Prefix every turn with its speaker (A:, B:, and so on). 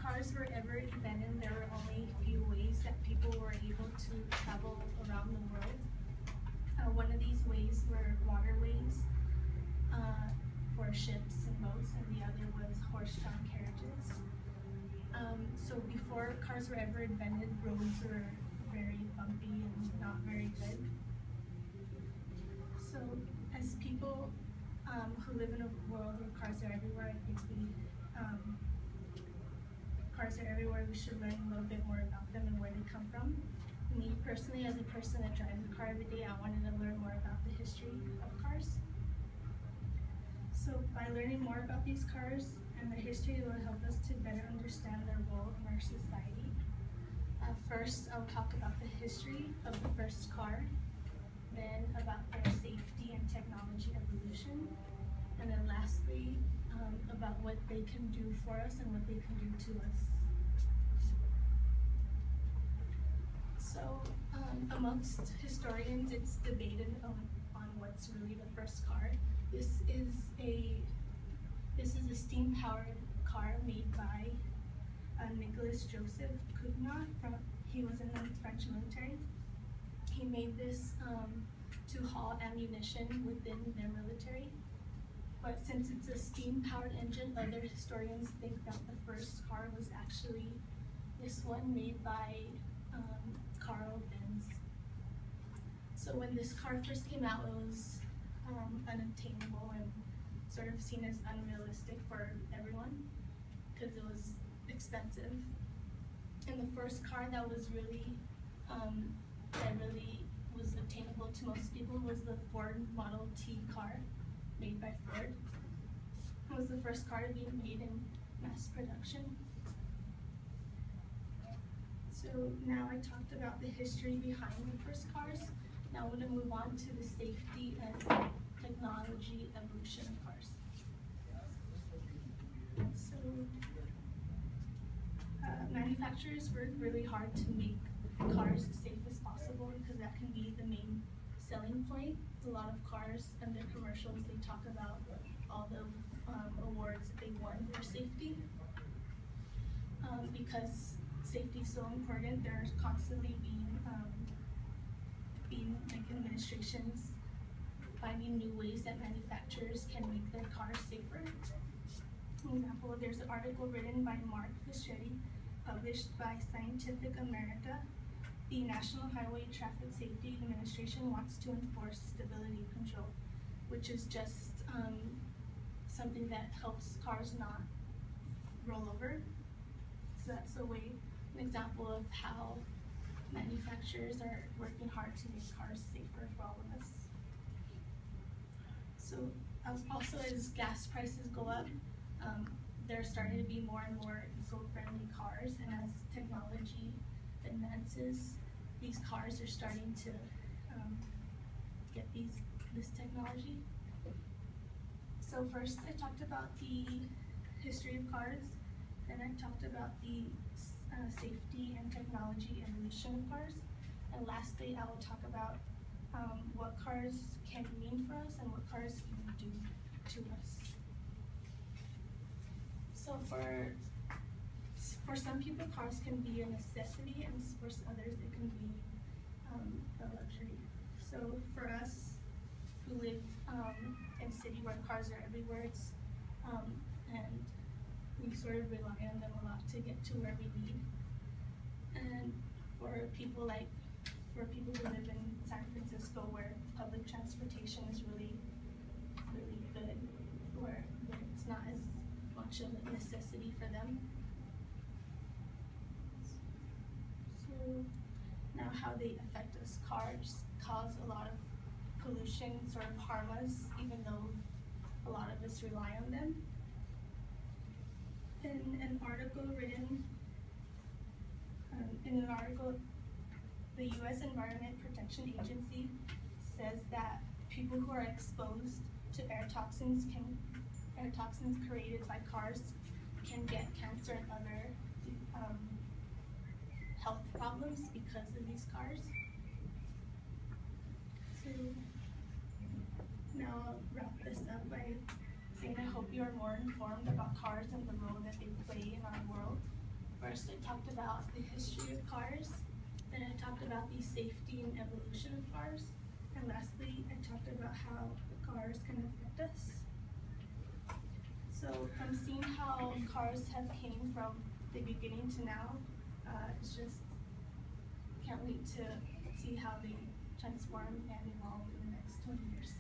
A: cars were ever invented, there were only a few ways that people were able to travel around the world. One of these ways were waterways for ships and boats, and the other was horse-drawn carriages. So before cars were ever invented, roads were very bumpy and not very good. So as people who live in a world where cars are everywhere, I think cars are everywhere, we should learn a little bit more about them and where they come from. Me personally, as a person that drives a car every day, I wanted to learn more about the history of cars. So by learning more about these cars and their history, it will help us to better understand their role in our society. First, I'll talk about the history of the first car, then about their safety and technology evolution, and then lastly, about what they can do for us and what they can do to us. So, amongst historians, it's debated on what's really the first car. This is a steam-powered car made by Nicholas Joseph Cugnot. He was in the French military. He made this to haul ammunition within their military. But since it's a steam-powered engine, other historians think that the first car was actually this one made by Carl Benz. So when this car first came out, it was unattainable and sort of seen as unrealistic for everyone because it was expensive. And the first car that was really was attainable to most people was the Ford Model T car made by Ford. It was the first car to be made in mass production. So now I talked about the history behind the first cars. Now I'm going to move on to the safety and technology evolution of cars. So manufacturers work really hard to make cars as safe as possible because that can be the main selling point. A lot of cars and their commercials, they talk about all the awards that they won for safety. Because safety is so important, there's constantly being like administrations finding new ways that manufacturers can make their cars safer. For example, there's an article written by Mark Fischetti, published by Scientific America. The National Highway Traffic Safety Administration wants to enforce stability control, which is just something that helps cars not roll over. So that's an example of how manufacturers are working hard to make cars safer for all of us. So also as gas prices go up, there's starting to be more and more eco-friendly cars, and as technology advances, these cars are starting to get this technology. So first I talked about the history of cars, then I talked about the safety and technology evolution of cars, and lastly I will talk about what cars can mean for us and what cars can do to us. So for some people, cars can be a necessity, and for others it can be a luxury. So for us who live in a city where cars are everywhere, and we sort of rely on them a lot to get to where we need. And for people who live in San Francisco, where public transportation is really, really good, where it's not as much of a necessity for them. So now how they affect us. Cars cause a lot of pollution, sort of harm us, even though a lot of us rely on them. In an article, the U.S. Environment Protection Agency says that people who are exposed to air toxins created by cars can get cancer and other health problems because of these cars. So now I'll wrap this up by saying I hope you are more informed about cars and the role that they play in our world. First, I talked about the history of cars. Then I talked about the safety and evolution of cars. And lastly, I talked about how cars can affect us. So from seeing how cars have came from the beginning to now, it's just can't wait to see how they transform and evolve in the next 20 years.